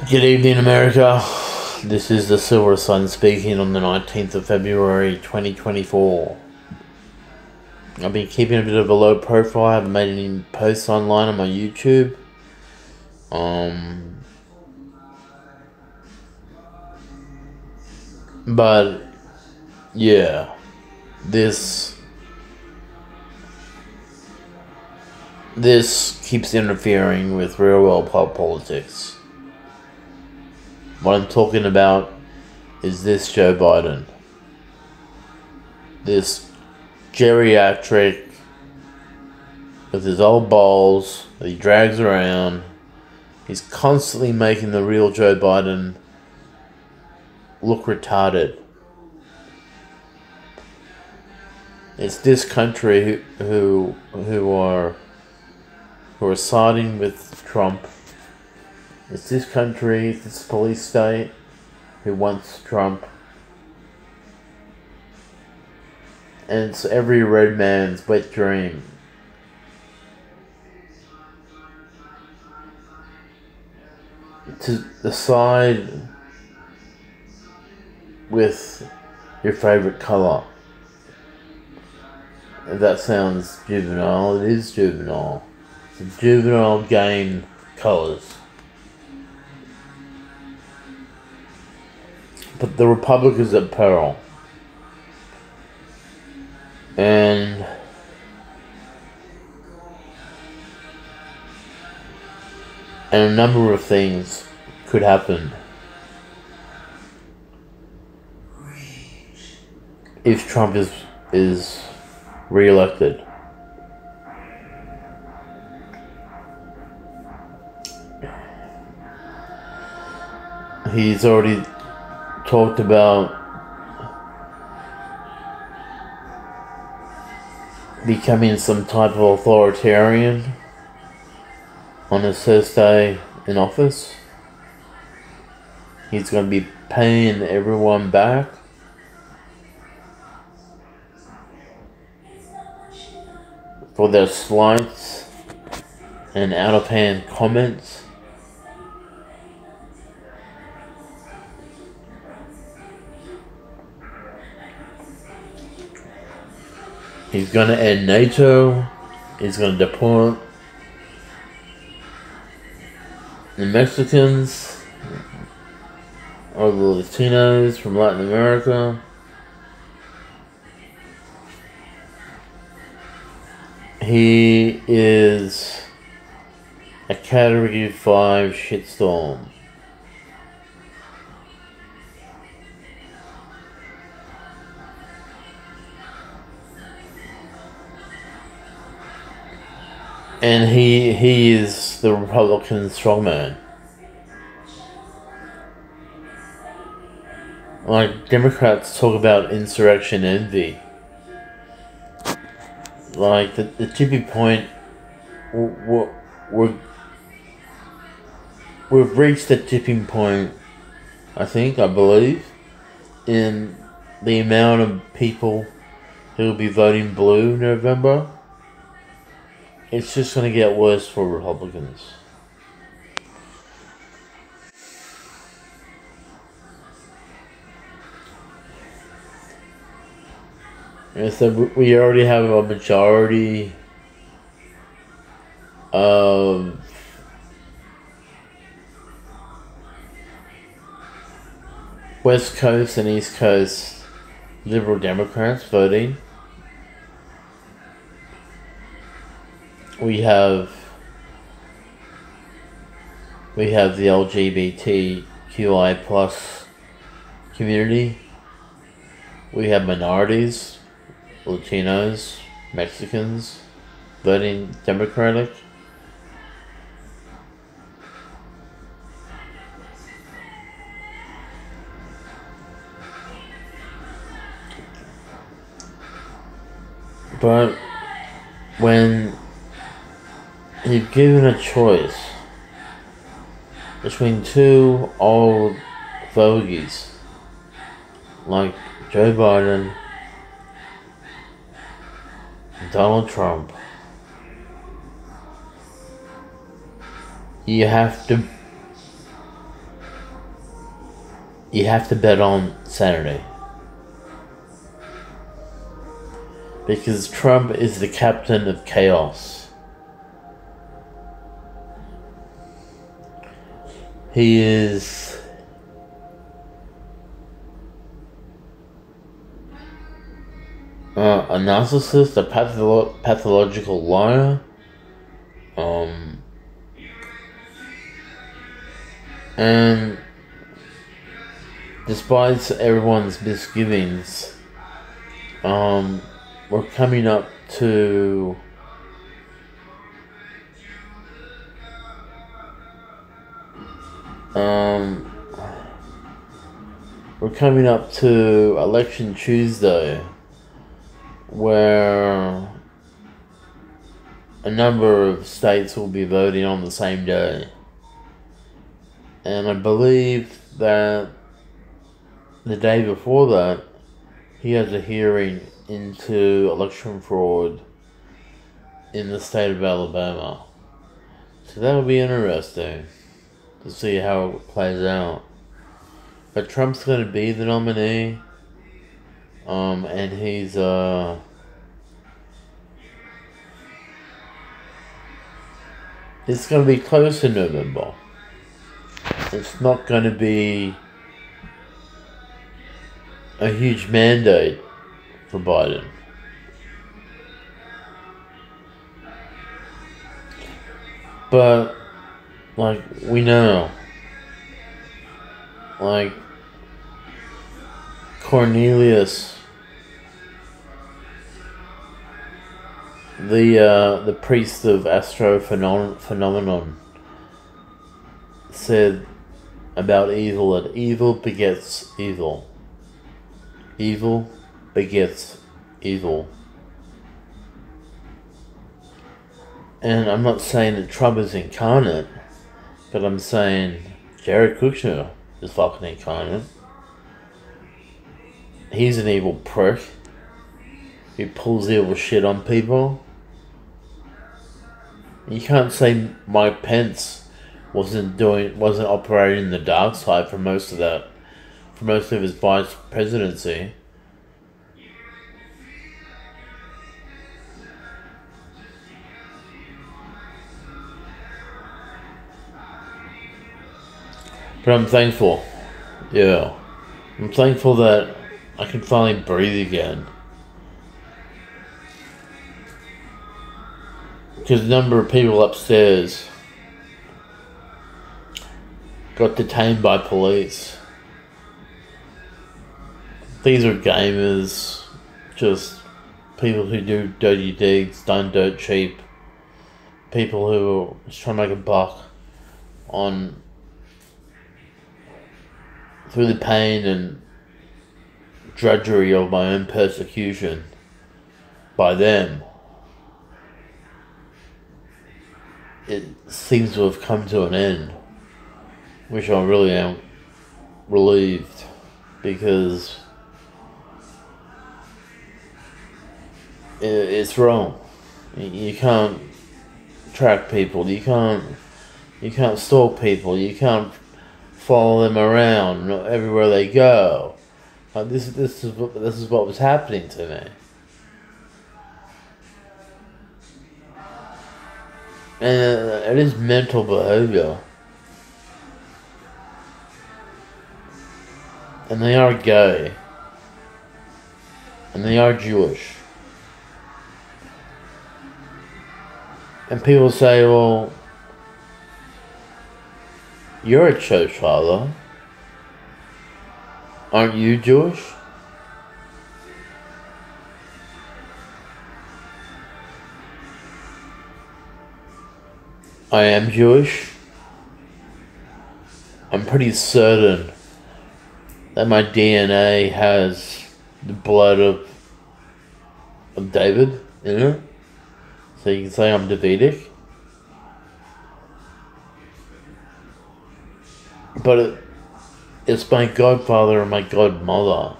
Good evening, America. This is the Silver Sun speaking on the 19th of February 2024. I've been keeping a bit of a low profile. I haven't made any posts online on my YouTube. But yeah, this keeps interfering with real world politics. What I'm talking about is this Joe Biden. This geriatric with his old balls that he drags around. He's constantly making the real Joe Biden look retarded. It's this country who are siding with Trump. It's this country, this police state who wants Trump. And it's every red man's wet dream. To decide with your favorite color. If that sounds juvenile, it is juvenile. It's a juvenile game, colors. But the Republic is at peril. And a number of things could happen if Trump is re-elected. He's already talked about becoming some type of authoritarian on his first day in office. He's going to be paying everyone back for their slights and out-of-hand comments. He's going to end NATO. He's going to deport the Mexicans or the Latinos from Latin America. He is a Category 5 shitstorm. And he is the Republican strongman. Like, Democrats talk about insurrection envy. Like, the tipping point, we've reached the tipping point, I believe, in the amount of people who will be voting blue in November. It's just going to get worse for Republicans. And so we already have a majority of West Coast and East Coast Liberal Democrats voting. We have the LGBTQI plus community. We have minorities, Latinos, Mexicans, voting Democratic. But when you're given a choice between two old fogies like Joe Biden and Donald Trump, you have to you have to bet on Saturday. Because Trump is the captain of chaos. He is a narcissist, a pathological liar. And despite everyone's misgivings, we're coming up to Election Tuesday, where a number of states will be voting on the same day. And I believe that the day before that, he has a hearing into election fraud in the state of Alabama. So that'll be interesting to see how it plays out. But Trump's going to be the nominee. And he's it's going to be close in November. It's not going to be a huge mandate for Biden. But, like, we know, like, Cornelius, the priest of astrophenomenon, said about evil that evil begets evil. Evil begets evil. And I'm not saying that Trump is incarnate, but I'm saying Jared Kushner is fucking incarnate. He's an evil prick. He pulls evil shit on people. You can't say Mike Pence wasn't operating in the dark side for most of his vice presidency. But I'm thankful. Yeah. I'm thankful that I can finally breathe again. Because a number of people upstairs got detained by police. These are gamers, just people who do dirty deeds, done dirt cheap, people who are just trying to make a buck through the pain and drudgery of my own persecution by them. It seems to have come to an end, which I really am relieved, because it's wrong. You can't track people. You can't stalk people. You can't follow them around everywhere they go. This is what was happening to me. And it is mental behavior. And they are gay. And they are Jewish. And people say, well, you're a church father. Aren't you Jewish? I am Jewish. I'm pretty certain that my DNA has the blood of David in it. So you can say I'm Davidic. But it's my godfather and my godmother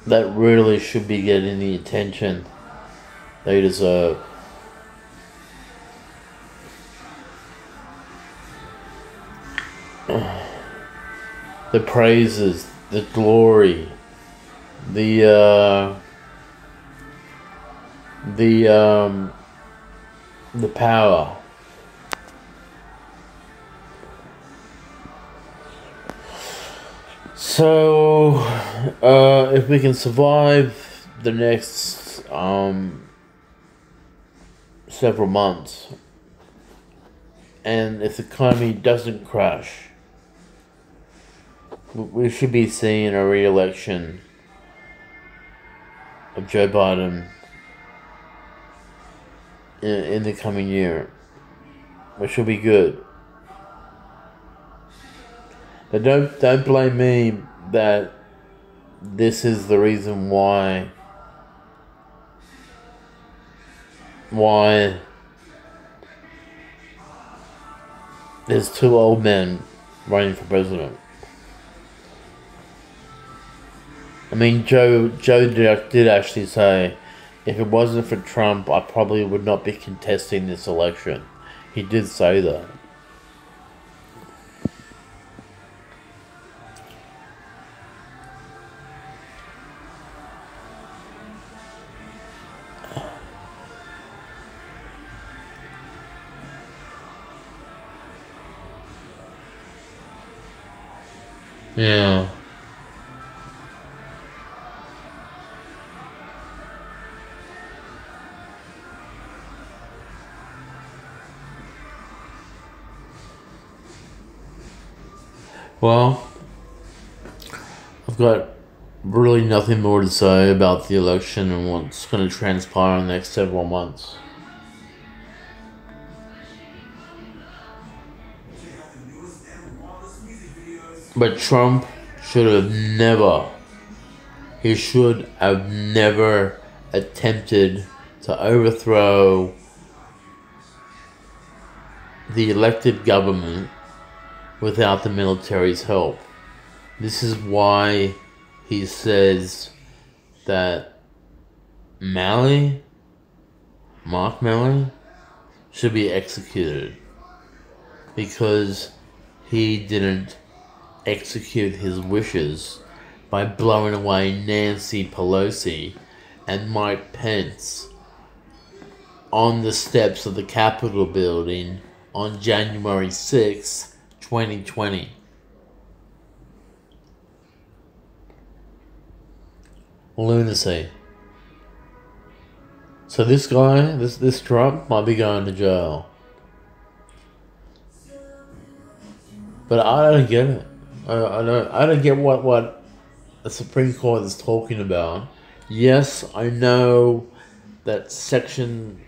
that really should be getting the attention they deserve. the praises, the glory, the the power. So, if we can survive the next several months, and if the economy doesn't crash, we should be seeing a re-election of Joe Biden in the coming year, which will be good. But don't blame me that this is the reason why there's two old men running for president. I mean, Joe did actually say, if it wasn't for Trump, I probably would not be contesting this election. He did say that. Yeah. Well, I've got really nothing more to say about the election and what's going to transpire in the next several months. But Trump should have never attempted to overthrow the elected government without the military's help. This is why he says that Mark Milley, should be executed because he didn't execute his wishes by blowing away Nancy Pelosi and Mike Pence on the steps of the Capitol building on January 6th, 2020. Lunacy. So this guy, this Trump, might be going to jail. But I don't get it. I don't get what the Supreme Court is talking about. Yes, I know that Section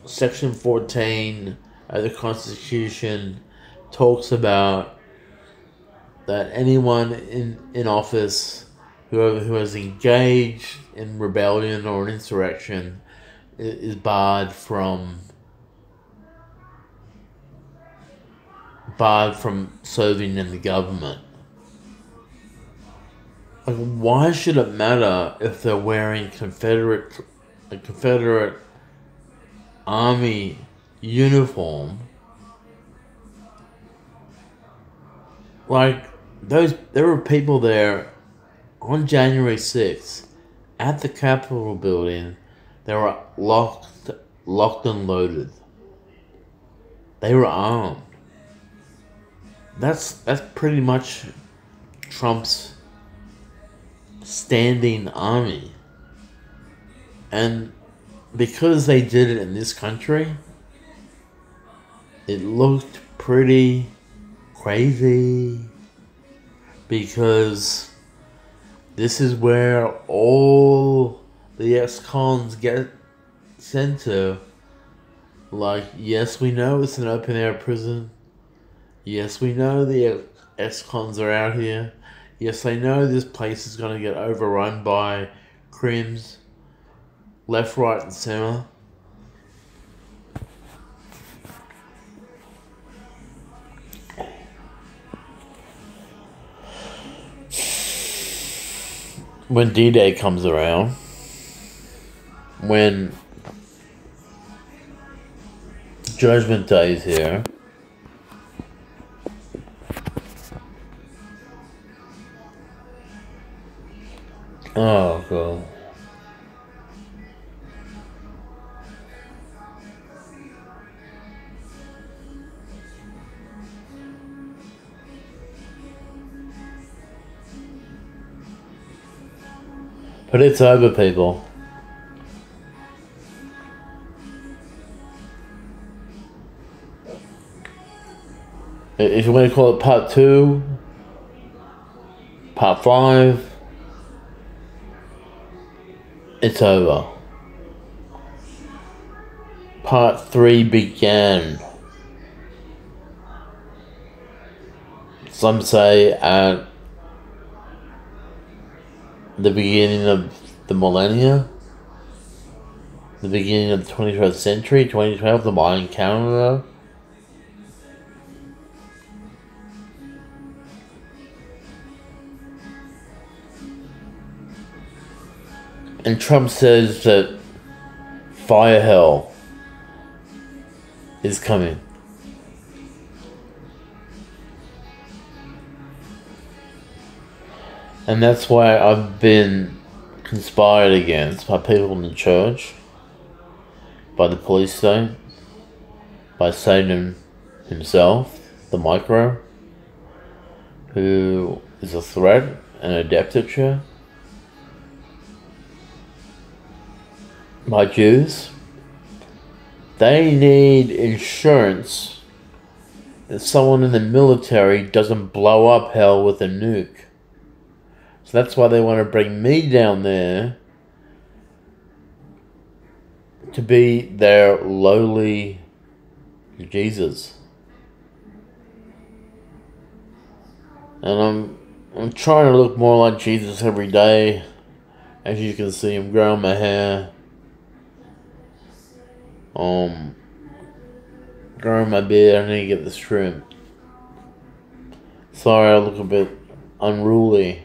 14 of the Constitution talks about that anyone in office who has engaged in rebellion or an insurrection is barred from serving in the government. Like, why should it matter if they're wearing Confederate Army uniform? Like, there were people there on January 6th at the Capitol building. They were locked and loaded. They were armed. That's pretty much Trump's standing army. And because they did it in this country, it looked pretty crazy, because this is where all the ex-cons get sent to. Like, yes, we know it's an open-air prison. Yes, we know the ex-cons are out here. Yes, I know this place is going to get overrun by crims, left, right, and center. When D-Day comes around, when Judgment Day is here, Oh god. But it's over, people. If you want to call it part 2, part 5, it's over. Part 3 began. Some say at the beginning of the millennia, the beginning of the 21st century, 2012, the Mayan calendar. And Trump says that fire hell is coming. And that's why I've been conspired against by people in the church, by the police state, by Satan himself, the micro, who is a threat and a dictator, by Jews. They need insurance that someone in the military doesn't blow up hell with a nuke. So that's why they want to bring me down there to be their lowly Jesus. And I'm trying to look more like Jesus every day. As you can see, I'm growing my hair. Growing my beard. I need to get this trimmed. Sorry, I look a bit unruly.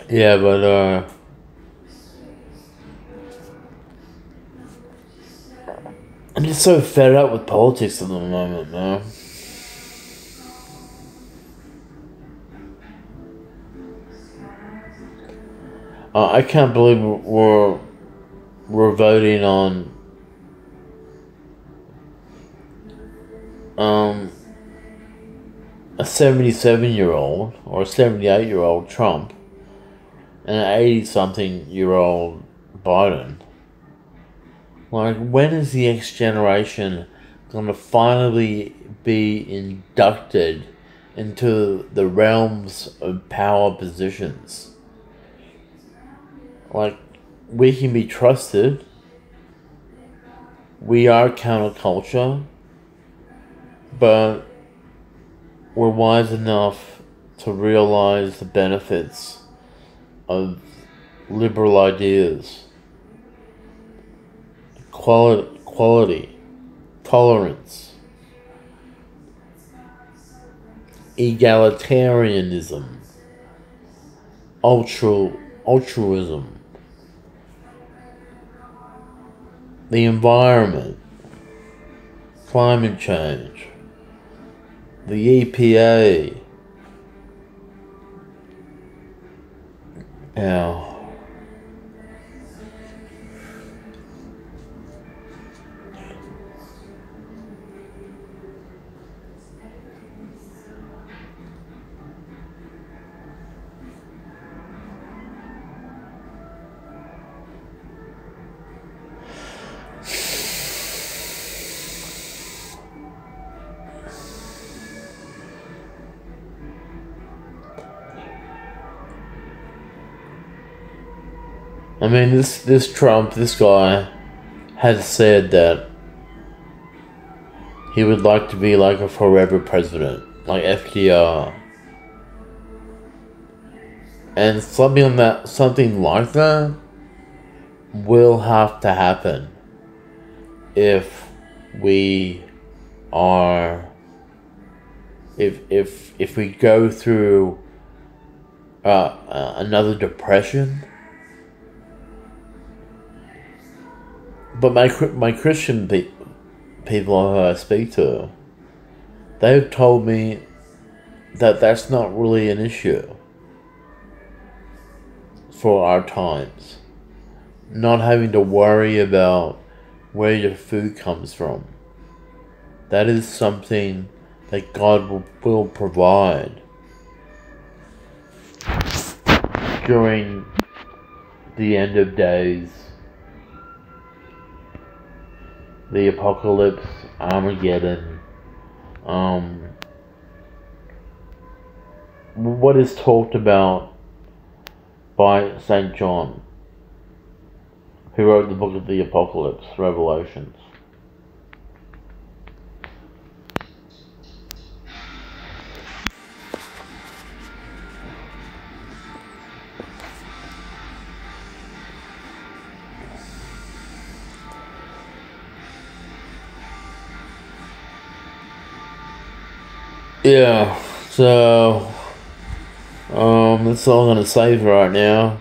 Yeah, but I'm just so fed up with politics at the moment, man. I can't believe we're voting on a 77-year-old or a 78-year-old Trump and an 80-something-year-old Biden. Like, when is the next generation going to finally be inducted into the realms of power positions? Like, we can be trusted. We are counterculture. But we're wise enough to realize the benefits of liberal ideas. Quality, tolerance, egalitarianism, altruism, the environment, climate change, the EPA. Now, I mean, this Trump, this guy, has said that he would like to be like a forever president, like FDR. And something like that will have to happen if we are, if we go through another depression. But my Christian people who I speak to, they've told me that's not really an issue for our times. Not having to worry about where your food comes from. That is something that God will provide during the end of days, the apocalypse, Armageddon, what is talked about by St. John, who wrote the book of the Apocalypse, Revelations. Yeah, so that's all I'm gonna say for right now.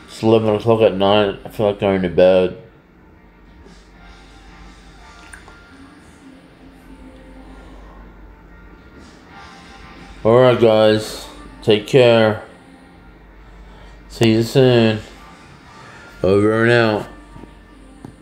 It's 11 o'clock at night. I feel like going to bed. Alright, guys. Take care. See you soon. Over and out.